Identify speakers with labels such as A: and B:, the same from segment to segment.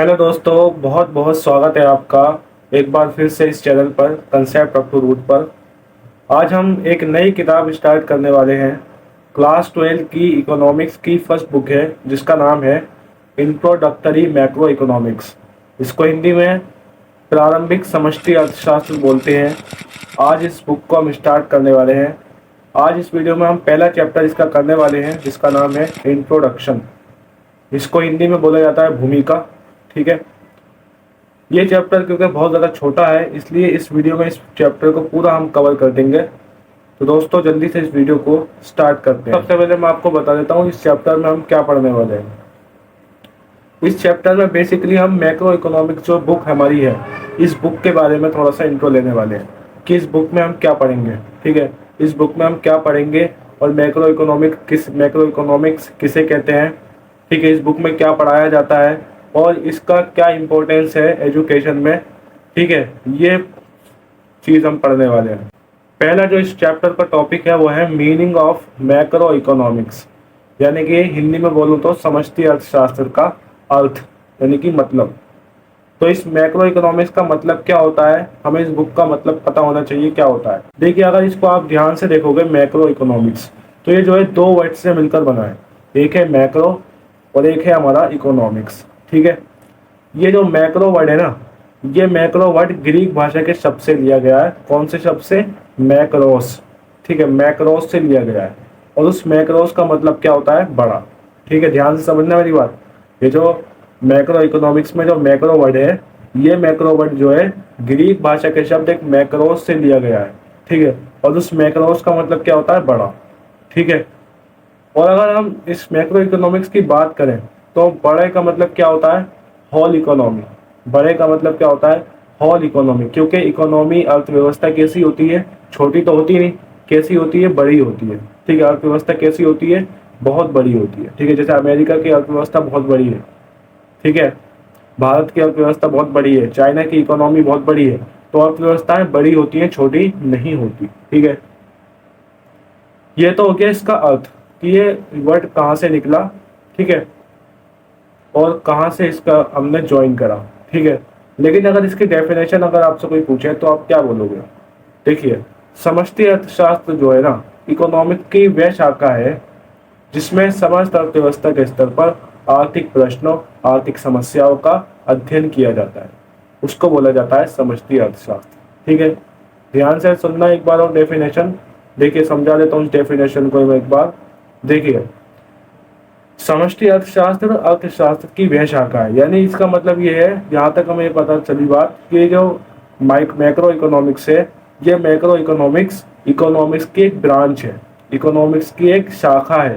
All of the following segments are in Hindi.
A: हेलो दोस्तों, बहुत बहुत स्वागत है आपका एक बार फिर से इस चैनल पर कंसेप्ट अप टू रूट पर। आज हम एक नई किताब स्टार्ट करने वाले हैं। क्लास 12 की इकोनॉमिक्स की फर्स्ट बुक है जिसका नाम है इंट्रोडक्टरी मैक्रो इकोनॉमिक्स। इसको हिंदी में प्रारंभिक समष्टि अर्थशास्त्र बोलते हैं। आज इस बुक को हम स्टार्ट करने वाले हैं। आज इस वीडियो में हम पहला चैप्टर इसका करने वाले हैं जिसका नाम है इंट्रोडक्शन। इसको हिंदी में बोला जाता है भूमिका। ठीक है, ये चैप्टर क्योंकि बहुत ज़्यादा छोटा है इसलिए इस वीडियो में इस चैप्टर को पूरा हम कवर कर देंगे। तो दोस्तों जल्दी से इस वीडियो को स्टार्ट करते हैं। सबसे पहले मैं आपको बता देता हूँ इस चैप्टर में हम क्या पढ़ने वाले हैं। इस चैप्टर में बेसिकली हम मैक्रो इकोनॉमिक्स जो बुक हमारी है इस बुक के बारे में थोड़ा सा इंट्रो लेने वाले हैं कि इस बुक में हम क्या पढ़ेंगे। ठीक है, इस बुक में हम क्या पढ़ेंगे और मैक्रो इकोनॉमिक्स किसे कहते हैं। ठीक है, इस बुक में क्या पढ़ाया जाता है और इसका क्या इम्पोर्टेंस है एजुकेशन में। ठीक है, ये चीज़ हम पढ़ने वाले हैं। पहला जो इस चैप्टर का टॉपिक है वो है मीनिंग ऑफ मैक्रो इकोनॉमिक्स, यानी कि हिंदी में बोलूँ तो समष्टि अर्थशास्त्र का अर्थ यानी कि मतलब। तो इस मैक्रो इकोनॉमिक्स का मतलब क्या होता है, हमें इस बुक का मतलब पता होना चाहिए क्या होता है। देखिए, अगर इसको आप ध्यान से देखोगे मैक्रो इकोनॉमिक्स तो ये जो है दो वर्ड से मिलकर बना है। एक है मैक्रो और एक है हमारा इकोनॉमिक्स। ठीक है, ये जो मैक्रो वर्ड है ना, ये मैक्रो वर्ड ग्रीक भाषा के शब्द से लिया गया है। कौन से शब्द से? मैक्रोस। ठीक है, मैक्रोस से लिया गया है और उस मैक्रोस का मतलब क्या होता है? बड़ा। ठीक है, ध्यान से समझना मेरी बात। ये जो मैक्रो इकोनॉमिक्स में जो मैक्रो वर्ड है, ये मैक्रो वर्ड जो है ग्रीक भाषा के शब्द एक मैक्रोस से लिया गया है। ठीक है, और उस मैक्रोस का मतलब क्या होता है? बड़ा। ठीक है, और अगर हम इस मैक्रो इकोनॉमिक्स की बात करें तो बड़े का मतलब क्या होता है? Whole economy. बड़े का मतलब क्या होता है? Whole economy. क्योंकि इकोनॉमी अर्थव्यवस्था कैसी होती है? छोटी तो होती नहीं। कैसी होती है? बड़ी होती है। ठीक है, अर्थव्यवस्था कैसी होती है? बहुत बड़ी होती है। ठीक है, जैसे अमेरिका की अर्थव्यवस्था बहुत बड़ी है। ठीक है, भारत की अर्थव्यवस्था बहुत बड़ी है, चाइना की इकोनॉमी बहुत बड़ी है। तो अर्थव्यवस्थाएं बड़ी होती हैं, छोटी नहीं होती। ठीक है, ये तो हो गया इसका अर्थ कि ये वर्ड कहाँ से निकला। ठीक है, और कहाँ से इसका हमने ज्वाइन करा। ठीक है, लेकिन अगर इसकी डेफिनेशन अगर आपसे कोई पूछे तो आप क्या बोलोगे? देखिए, समष्टि अर्थशास्त्र जो है ना, इकोनॉमिक की वह शाखा है जिसमें समस्त अर्थव्यवस्था के स्तर पर आर्थिक प्रश्नों, आर्थिक समस्याओं का अध्ययन किया जाता है। उसको बोला जाता है समष्टि अर्थशास्त्र। ठीक है, ध्यान से सुनना एक बार और डेफिनेशन। देखिए, समझा देता हूँ इस डेफिनेशन को मैं एक बार। देखिए, समष्टि अर्थशास्त्र अर्थशास्त्र की वह शाखा है, यानी इसका मतलब ये है, यहाँ तक हमें पता चली बात कि जो मैक्रो इकोनॉमिक्स है, ये मैक्रो इकोनॉमिक्स इकोनॉमिक्स की एक ब्रांच है, इकोनॉमिक्स की एक शाखा है।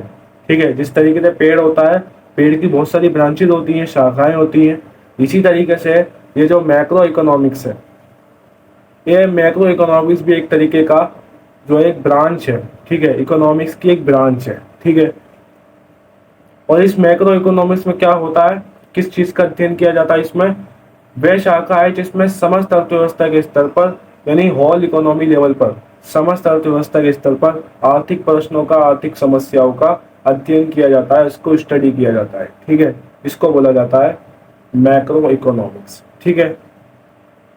A: ठीक है, जिस तरीके से पेड़ होता है, पेड़ की बहुत सारी ब्रांचेज होती हैं, शाखाएं होती हैं, इसी तरीके से ये जो मैक्रो इकोनॉमिक्स है, ये मैक्रो इकोनॉमिक्स भी एक तरीके का जो एक ब्रांच है। ठीक है, इकोनॉमिक्स की एक ब्रांच है। ठीक है, और इस मैक्रो इकोनॉमिक्स में क्या होता है, किस चीज का अध्ययन किया जाता है? इसमें वह शाखा है जिसमें समस्त अर्थव्यवस्था के स्तर पर यानी होल इकोनॉमी लेवल पर, समस्त अर्थव्यवस्था के स्तर पर आर्थिक प्रश्नों का, आर्थिक समस्याओं का अध्ययन किया जाता है, इसको स्टडी किया जाता है। ठीक है, इसको बोला जाता है मैक्रो इकोनॉमिक्स। ठीक है,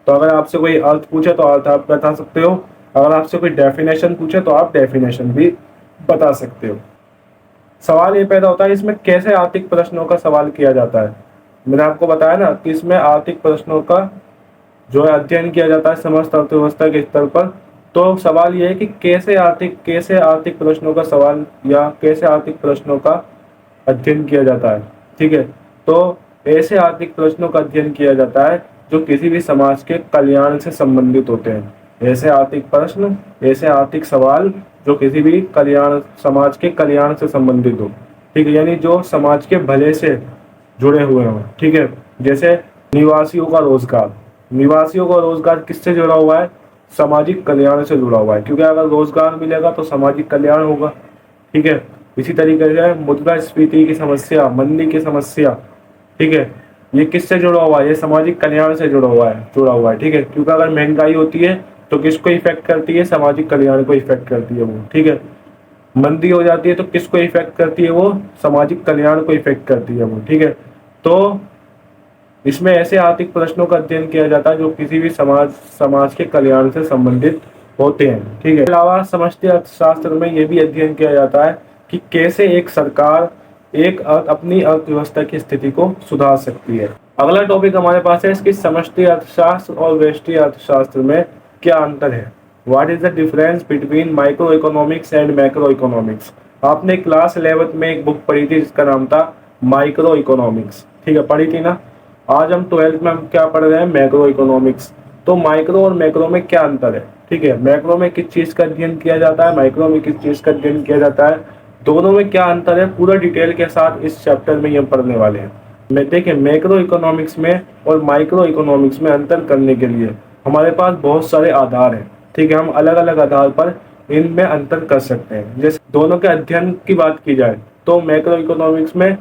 A: तो अगर आपसे कोई अर्थ पूछे तो अर्थ आप बता सकते हो, अगर आपसे कोई डेफिनेशन पूछे तो आप डेफिनेशन भी बता सकते हो। सवाल ये पैदा होता है इसमें कैसे आर्थिक प्रश्नों का सवाल किया जाता है। मैंने आपको बताया ना कि इसमें आर्थिक प्रश्नों का जो है अध्ययन किया जाता है समस्त अर्थव्यवस्था के स्तर पर। तो सवाल ये है कि कैसे आर्थिक प्रश्नों का सवाल या कैसे आर्थिक प्रश्नों का अध्ययन किया जाता है। ठीक है, तो ऐसे आर्थिक प्रश्नों का अध्ययन किया जाता है जो किसी भी समाज के कल्याण से संबंधित होते हैं। ऐसे आर्थिक प्रश्न, ऐसे आर्थिक सवाल जो किसी भी कल्याण, समाज के कल्याण से संबंधित हो। ठीक है, यानी जो समाज के भले से जुड़े हुए हों। ठीक है, जैसे निवासियों का रोजगार, निवासियों का रोजगार किससे जुड़ा हुआ है? सामाजिक कल्याण से जुड़ा हुआ है, क्योंकि अगर रोजगार मिलेगा तो सामाजिक कल्याण होगा। ठीक है, इसी तरीके से मुद्रास्फीति की समस्या, मंदी की समस्या, ठीक है, ये किससे जुड़ा हुआ है? ये सामाजिक कल्याण से जुड़ा हुआ है। ठीक है, क्योंकि अगर महंगाई होती है तो किसको इफेक्ट करती है? सामाजिक कल्याण को इफेक्ट करती है वो। ठीक है, मंदी हो जाती है तो किसको इफेक्ट करती है वो? सामाजिक कल्याण को इफेक्ट करती है वो। ठीक है, तो इसमें ऐसे आर्थिक प्रश्नों का अध्ययन किया जाता है जो किसी भी समाज के कल्याण से संबंधित होते हैं। ठीक है। इसके अलावा समष्टि अर्थशास्त्र में यह भी अध्ययन किया जाता है कि कैसे एक सरकार अपनी अर्थव्यवस्था की स्थिति को सुधार सकती है। अगला टॉपिक हमारे पास है इसकी समष्टि अर्थशास्त्र और व्यष्टि अर्थशास्त्र में क्या अंतर है। What is the difference between micro economics and macro economics. आपने क्लास 11th में एक बुक पढ़ी थी जिसका नाम था माइक्रो इकोनॉमिक्स। ठीक है, पढ़ी थी ना। आज हम 12th में हम क्या पढ़ रहे हैं, मैक्रो इकोनॉमिक्स। तो माइक्रो और मैक्रो में क्या अंतर है। ठीक है, मैक्रो में किस चीज का अध्ययन किया जाता है, माइक्रो में किस चीज का अध्ययन किया जाता है, दोनों में क्या अंतर है, पूरा डिटेल के साथ इस चैप्टर में हम पढ़ने वाले हैं। मैं देखिए मैक्रो इकोनॉमिक्स में और माइक्रो इकोनॉमिक्स में अंतर करने के लिए हमारे पास बहुत सारे आधार हैं। ठीक है, हम अलग अलग आधार पर इनमें अंतर कर सकते हैं। जैसे दोनों के अध्ययन की बात की जाए तो मैक्रो इकोनॉमिक्स में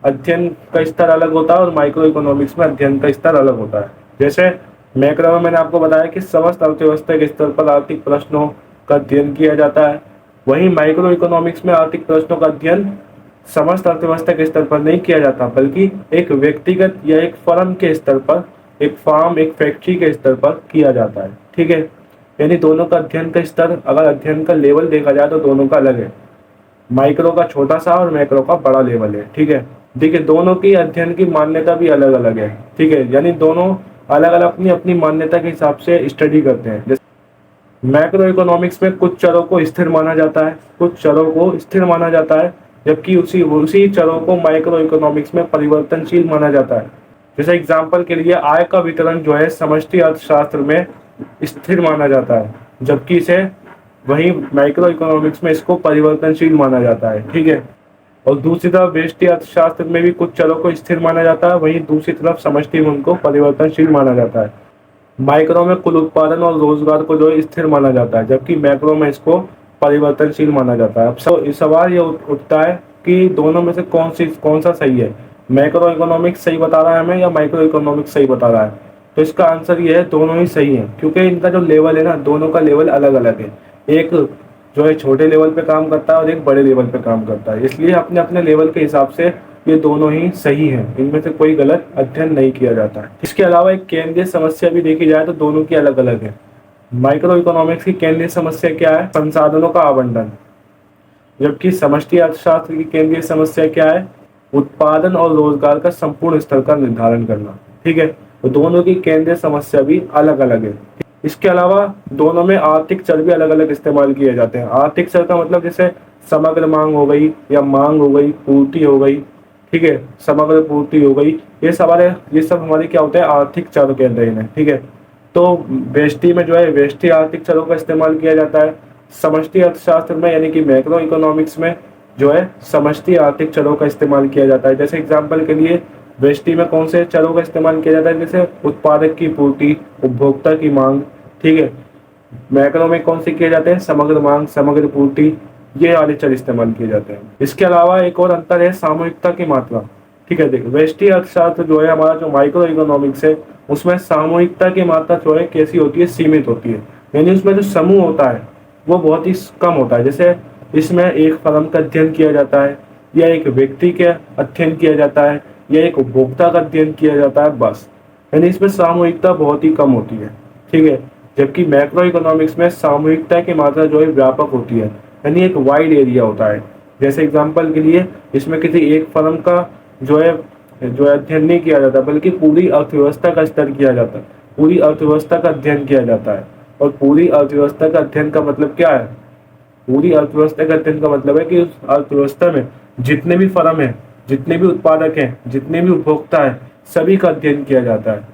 A: अध्ययन का स्तर अलग होता है और माइक्रो इकोनॉमिक्स में अध्ययन का स्तर अलग होता है। जैसे मैक्रो में मैंने आपको बताया कि समस्त अर्थव्यवस्था के स्तर पर आर्थिक प्रश्नों का अध्ययन किया जाता है, वहीं माइक्रो इकोनॉमिक्स में आर्थिक प्रश्नों का अध्ययन समस्त अर्थव्यवस्था के स्तर पर नहीं किया जाता, बल्कि एक व्यक्तिगत या एक फर्म के स्तर पर, एक फार्म, एक फैक्ट्री के स्तर पर किया जाता है। ठीक है, यानी दोनों का अध्ययन का स्तर, अगर अध्ययन का लेवल देखा जाए तो दोनों का अलग है। माइक्रो का छोटा सा और मैक्रो का बड़ा लेवल है। ठीक है, देखिए दोनों की अध्ययन की मान्यता भी अलग अलग है। ठीक है, यानी दोनों अलग अलग अपनी अपनी मान्यता के हिसाब से स्टडी करते हैं। जैसे मैक्रो इकोनॉमिक्स में कुछ चरों को स्थिर माना जाता है, कुछ चरों को स्थिर माना जाता है, जबकि उसी चरों को माइक्रो इकोनॉमिक्स में परिवर्तनशील माना जाता है। जैसे एग्जाम्पल के लिए आय का वितरण जो है समष्टि अर्थशास्त्र में स्थिर माना जाता है, जबकि इसे वहीं माइक्रो इकोनॉमिक्स में इसको परिवर्तनशील माना जाता है। ठीक है, और दूसरी तरफ व्यष्टि अर्थशास्त्र में भी कुछ चरों को स्थिर माना जाता है, वहीं दूसरी तरफ समष्टि में उनको परिवर्तनशील माना जाता है। माइक्रो में कुल उत्पादन और रोजगार को जो है स्थिर माना जाता है, जबकि मैक्रो में इसको परिवर्तनशील माना जाता है। अब सवाल ये उठता है कि दोनों में से कौन सा सही है, मैक्रो इकोनॉमिक्स सही बता रहा है हमें या माइक्रो इकोनॉमिक्स सही बता रहा है। तो इसका आंसर ये है दोनों ही सही है, क्योंकि इनका जो लेवल है ना, दोनों का लेवल अलग अलग है। एक जो है छोटे लेवल पे काम करता है और एक बड़े लेवल पे काम करता है, इसलिए अपने अपने लेवल के हिसाब से ये दोनों ही सही हैं, इनमें से कोई गलत अध्ययन नहीं किया जाता है। इसके अलावा एक केंद्रीय समस्या भी देखी जाए तो दोनों की अलग अलग है। माइक्रो इकोनॉमिक्स की केंद्रीय समस्या क्या है, संसाधनों का आवंटन, जबकि समष्टि अर्थशास्त्र की केंद्रीय समस्या क्या है, उत्पादन और रोजगार का संपूर्ण स्तर का निर्धारण करना। ठीक है, तो दोनों की केंद्रीय समस्या भी अलग अलग है। इसके अलावा दोनों में आर्थिक चर भी अलग अलग इस्तेमाल किए जाते हैं। आर्थिक चर का मतलब जैसे समग्र मांग हो गई, या मांग हो गई, पूर्ति हो गई। ठीक है, समग्र पूर्ति हो गई, ये सब हमारे क्या होते हैं, आर्थिक चर के अध्ययन है। ठीक है, तो व्यष्टि में जो है व्यष्टि आर्थिक चरों का इस्तेमाल किया जाता है। समष्टि अर्थशास्त्र में यानी कि मैक्रो इकोनॉमिक्स में जो है समष्टि आर्थिक चरों का इस्तेमाल किया जाता है। जैसे एग्जाम्पल के लिए व्यष्टि में कौन से चरों का इस्तेमाल किया जाता है, जैसे उत्पादक की पूर्ति, उपभोक्ता की मांग। ठीक है, मैक्रो में कौन से किए जाते हैं, समग्र मांग, समग्र पूर्ति, ये वाले चर इस्तेमाल किए जाते हैं। इसके अलावा एक और अंतर है सामूहिकता की मात्रा। ठीक है, देखिए व्यष्टि अर्थशास्त्र जो है हमारा, जो माइक्रो इकोनॉमिक्स है, उसमें सामूहिकता की मात्रा जो है कैसी होती है, सीमित होती है। यानी उसमें जो समूह होता है वो बहुत ही कम होता है। जैसे इसमें एक फर्म का अध्ययन किया जाता है, या एक व्यक्ति का अध्ययन किया जाता है, या एक उपभोक्ता का अध्ययन किया जाता है, बस। यानी इसमें सामूहिकता बहुत ही कम होती है। ठीक है, जबकि मैक्रो इकोनॉमिक्स में सामूहिकता की मात्रा जो है व्यापक होती है, यानी एक वाइड एरिया होता है। जैसे एग्जांपल के लिए इसमें किसी एक फर्म का जो है अध्ययन नहीं किया जाता, बल्कि पूरी अर्थव्यवस्था का स्तर किया जाता है, पूरी अर्थव्यवस्था का अध्ययन किया जाता है। और पूरी अर्थव्यवस्था का अध्ययन का मतलब क्या है, पूरी अर्थव्यवस्था का अध्ययन का मतलब है कि उस अर्थव्यवस्था में जितने भी फर्म है, जितने भी उत्पादक हैं, जितने भी उपभोक्ता है, सभी का अध्ययन किया जाता है।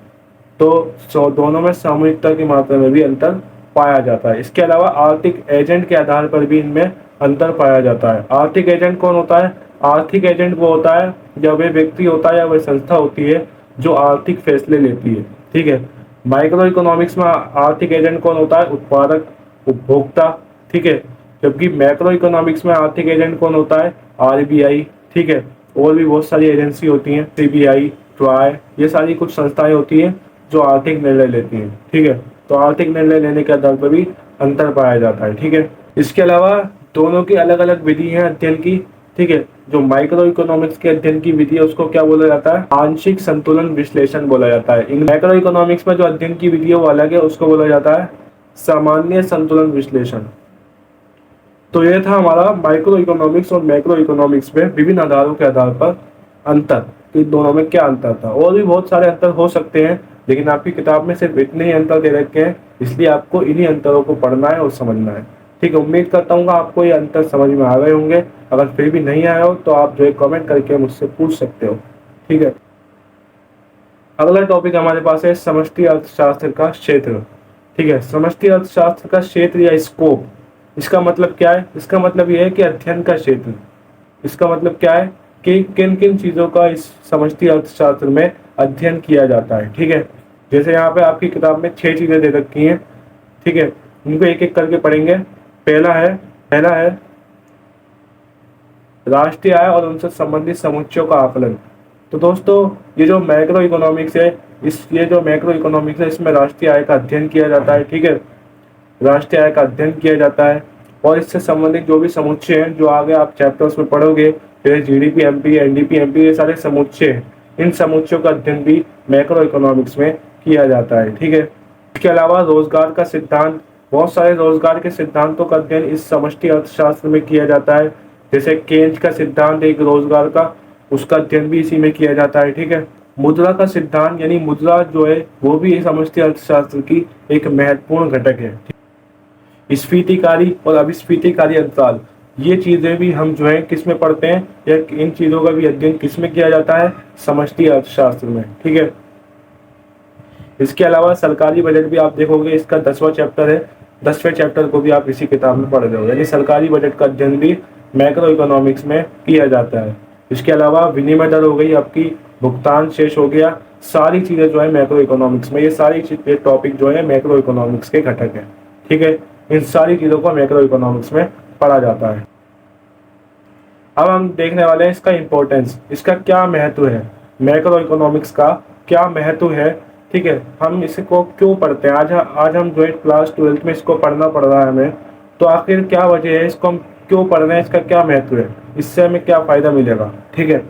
A: तो दोनों में सामूहिकता की मात्रा में भी अंतर पाया जाता है। इसके अलावा आर्थिक एजेंट के आधार पर भी इनमें अंतर पाया जाता है। आर्थिक एजेंट कौन होता है, आर्थिक एजेंट वो होता है जब वह व्यक्ति होता है या वह संस्था होती है जो आर्थिक फैसले लेती है। ठीक है, माइक्रो इकोनॉमिक्स में आर्थिक एजेंट कौन होता है, उत्पादक, उपभोक्ता। ठीक है, जबकि मैक्रो इकोनॉमिक्स में आर्थिक एजेंट कौन होता है, आरबीआई। ठीक है, और भी बहुत सारी एजेंसी होती हैं, सीबीआई, ट्राई, ये सारी कुछ संस्थाएं होती हैं जो आर्थिक निर्णय लेती हैं। ठीक है, तो आर्थिक निर्णय लेने के आधार पर भी अंतर पाया जाता है। ठीक है, इसके अलावा दोनों की अलग अलग विधि है अध्ययन की। ठीक है। जो माइक्रो इकोनॉमिक्स के अध्ययन की विधि है उसको क्या बोला जाता है? आंशिक संतुलन विश्लेषण बोला जाता है। इन मैक्रो इकोनॉमिक्स में जो अध्ययन की विधि है वो अलग है, उसको बोला जाता है सामान्य संतुलन विश्लेषण। तो ये था हमारा माइक्रो इकोनॉमिक्स और मैक्रो इकोनॉमिक्स में विभिन्न आधारों के आधार पर अंतर, कि दोनों में क्या अंतर था। और भी बहुत सारे अंतर हो सकते हैं, लेकिन आपकी किताब में सिर्फ इतने ही अंतर दे रखे हैं, इसलिए आपको इन्हीं अंतरों को पढ़ना है और समझना है। ठीक है, उम्मीद करता हूँ आपको ये अंतर समझ में आ गए होंगे। अगर फिर भी नहीं आया हो तो आप जो है कमेंट करके मुझसे पूछ सकते हो। ठीक है, अगला टॉपिक हमारे पास है समष्टि अर्थशास्त्र का क्षेत्र। ठीक है, समष्टि अर्थशास्त्र का क्षेत्र या स्कोप, इसका मतलब क्या है? इसका मतलब यह है कि अध्ययन का क्षेत्र। इसका मतलब क्या है कि किन किन चीजों का इस समष्टि अर्थशास्त्र में अध्ययन किया जाता है। ठीक है, जैसे यहाँ पे आपकी किताब में 6 चीजें दे रखी हैं। ठीक है, उनको एक एक करके पढ़ेंगे। पहला है राष्ट्रीय आय और उनसे संबंधित समुच्चयों का आकलन। तो दोस्तों ये जो मैक्रो इकोनॉमिक्स है, ये जो मैक्रो इकोनॉमिक्स है, इसमें राष्ट्रीय आय का अध्ययन किया जाता है। ठीक है, राष्ट्रीय आय का अध्ययन किया जाता है और इससे संबंधित जो भी समुच्चय हैं, जो आगे आप चैप्टर्स में पढ़ोगे, जैसे जीडीपी एमपी, एनडीपी एमपी, ये सारे समुच्चय हैं, इन समुच्चयों का अध्ययन भी मैक्रो इकोनॉमिक्स में किया जाता है। ठीक है, इसके अलावा रोजगार का सिद्धांत, बहुत सारे रोजगार के सिद्धांतों का अध्ययन इस समष्टि अर्थशास्त्र में किया जाता है। जैसे केन्स का सिद्धांत एक रोजगार का, उसका अध्ययन भी इसी में किया जाता है। ठीक है, मुद्रा का सिद्धांत यानी मुद्रा जो है वो भी समष्टि अर्थशास्त्र की एक महत्वपूर्ण घटक है। स्फीतिकारी और अभिस्फीतिकारी अंतराल, ये चीजें भी हम जो है किस में पढ़ते हैं, या इन चीजों का भी अध्ययन किस में किया जाता है? समष्टि अर्थशास्त्र में। ठीक है, इसके अलावा सरकारी बजट भी आप देखोगे, इसका 10वां चैप्टर है। 10वें चैप्टर को भी आप इसी किताब में पढ़ रहे हो, यानी सरकारी बजट का अध्ययन भी मैक्रो इकोनॉमिक्स में किया जाता है। इसके अलावा विनिमय दर हो गई आपकी, भुगतान शेष हो गया, सारी चीजें जो है मैक्रो इकोनॉमिक्स में, ये सारी टॉपिक जो है मैक्रो इकोनॉमिक्स के घटक है। ठीक है, इन सारी चीजों को मैक्रो इकोनॉमिक्स में पढ़ा जाता है। अब हम देखने वाले हैं इसका इम्पोर्टेंस, इसका क्या महत्व है, मैक्रो इकोनॉमिक्स का क्या महत्व है। ठीक है, हम इसको क्यों पढ़ते हैं, आज हम जो है क्लास 12th में इसको पढ़ना पड़ रहा है हमें, तो आखिर क्या वजह है, इसको हम क्यों पढ़ रहे हैं, इसका क्या महत्व है, इससे हमें क्या फायदा मिलेगा। ठीक है,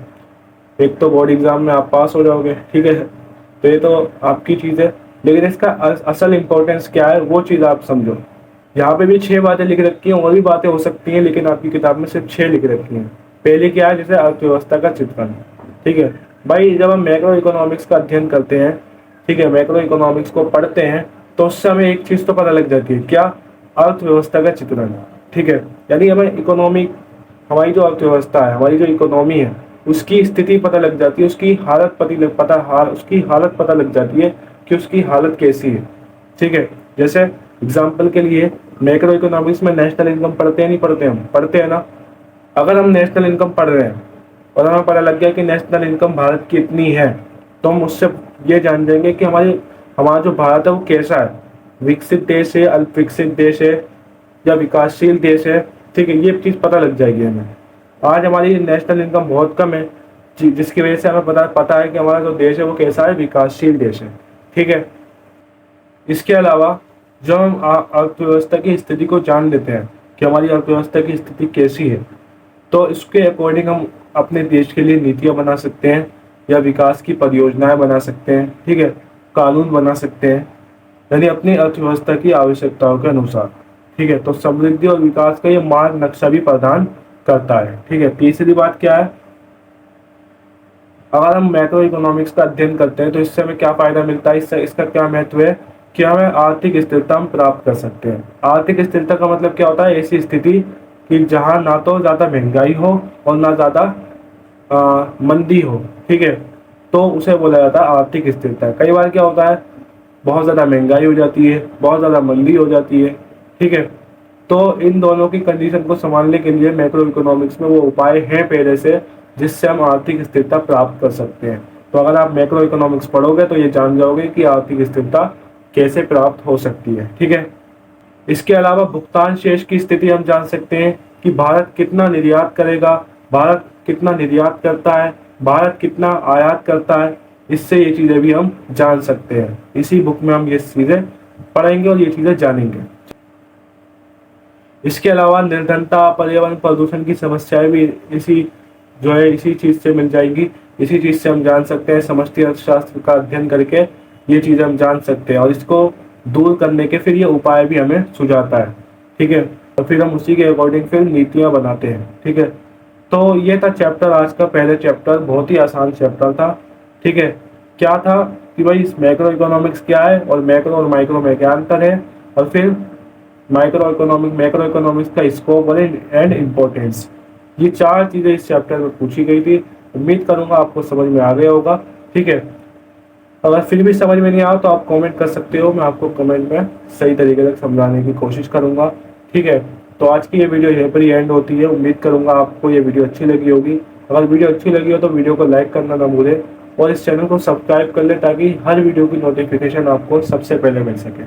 A: एक तो बोर्ड एग्जाम में आप पास हो जाओगे। ठीक है, तो ये तो आपकी चीज़ है, लेकिन इसका असल इम्पोर्टेंस क्या है वो चीज़ आप समझो। यहाँ पे भी 6 बातें लिख रखी हैं, और भी बातें हो सकती हैं, लेकिन आपकी किताब में सिर्फ 6 लिख रखी हैं। पहले क्या है, जैसे अर्थव्यवस्था का चित्रण। ठीक है भाई, जब हम मैक्रो इकोनॉमिक्स का अध्ययन करते हैं, ठीक है, मैक्रो इकोनॉमिक्स को पढ़ते हैं, तो उससे हमें एक चीज़ तो पता लग जाती है, क्या? अर्थव्यवस्था का चित्रण। ठीक है, यानी हमें इकोनॉमिक, हमारी जो अर्थव्यवस्था है, हमारी जो इकोनॉमी है, उसकी स्थिति पता लग जाती है, उसकी हालत उसकी हालत पता लग जाती है कि उसकी हालत कैसी है। ठीक है, जैसे एग्जाम्पल के लिए मैक्रो इकोनॉमिक्स में नेशनल इनकम पढ़ते हैं, नहीं पढ़ते? हम पढ़ते हैं ना। अगर हम नेशनल इनकम पढ़ रहे हैं और हमें पता लग गया कि नेशनल इनकम भारत की इतनी है, तो हम उससे ये जान जाएंगे कि हमारा जो भारत है वो कैसा है, विकसित देश है, अल्प विकसित देश है, या विकासशील देश है। ठीक है, ये चीज़ पता लग जाएगी हमें। आज हमारी नेशनल इनकम बहुत कम है, जिसकी वजह से हमें पता है कि हमारा जो देश है वो कैसा है, विकासशील देश है। ठीक है, इसके अलावा जब हम अर्थव्यवस्था की स्थिति को जान लेते हैं कि हमारी अर्थव्यवस्था की स्थिति कैसी है, तो इसके अकॉर्डिंग हम अपने देश के लिए नीतियाँ बना सकते हैं, या विकास की परियोजनाएं बना सकते हैं। ठीक है, कानून बना सकते हैं, यानी अपनी अर्थव्यवस्था की आवश्यकताओं के अनुसार। ठीक है, तो समृद्धि और विकास का ये मार्ग नक्शा भी प्रदान करता है। ठीक है, तीसरी बात क्या है, अगर हम मैक्रो इकोनॉमिक्स का अध्ययन करते हैं तो इससे हमें क्या फायदा मिलता है, इससे इसका क्या महत्व है कि हमें आर्थिक स्थिरता हम प्राप्त कर सकते हैं। आर्थिक स्थिरता का मतलब क्या होता है? ऐसी स्थिति कि जहां ना तो ज़्यादा महंगाई हो और ना ज़्यादा मंदी हो। ठीक है, तो उसे बोला जाता है आर्थिक स्थिरता। कई बार क्या होता है, बहुत ज़्यादा महंगाई हो जाती है, बहुत ज़्यादा मंदी हो जाती है। ठीक है, तो इन दोनों की कंडीशन को संभालने के लिए मैक्रो इकोनॉमिक्स में वो उपाय हैं पहले से, जिससे हम आर्थिक स्थिरता प्राप्त कर सकते हैं। तो अगर आप मैक्रो इकोनॉमिक्स पढ़ोगे तो ये जान जाओगे कि आर्थिक स्थिरता कैसे प्राप्त हो सकती है। ठीक है, इसके अलावा भुगतान शेष की स्थिति हम जान सकते हैं कि भारत कितना निर्यात करेगा, भारत कितना निर्यात करता है, भारत कितना आयात करता है। इससे ये चीज़ें भी हम जान सकते हैं। इसी बुक में हम ये चीज़ें पढ़ेंगे और ये चीज़ें जानेंगे। इसके अलावा निर्धनता, पर्यावरण प्रदूषण की समस्याएं भी इसी चीज़ से मिल जाएगी। इसी चीज़ से हम जान सकते हैं, समष्टि अर्थशास्त्र का अध्ययन करके ये चीज़ें हम जान सकते हैं और इसको दूर करने के फिर ये उपाय भी हमें सुझाता है। ठीक है, और फिर हम उसी के अकॉर्डिंग फिर नीतियाँ बनाते हैं। ठीक है, तो ये था चैप्टर, आज का पहले चैप्टर, बहुत ही आसान चैप्टर था। ठीक है, क्या था कि भाई इस मैक्रो इकोनॉमिक्स क्या है और मैक्रो और माइक्रो में क्या अंतर है, और फिर मैक्रो इकोनॉमिक्स का स्कोप एंड इम्पोर्टेंस, ये 4 चीज़ें इस चैप्टर में पूछी गई थी। उम्मीद करूंगा आपको समझ में आ गया होगा। ठीक है, अगर फिर भी समझ में नहीं आया तो आप कमेंट कर सकते हो, मैं आपको कमेंट में सही तरीके से समझाने की कोशिश करूंगा। ठीक है, तो आज की ये वीडियो यहीं पर ही एंड होती है। उम्मीद करूंगा आपको ये वीडियो अच्छी लगी होगी। अगर वीडियो अच्छी लगी हो तो वीडियो को लाइक करना ना भूलें और इस चैनल को सब्सक्राइब कर लें ताकि हर वीडियो की नोटिफिकेशन आपको सबसे पहले मिल सके।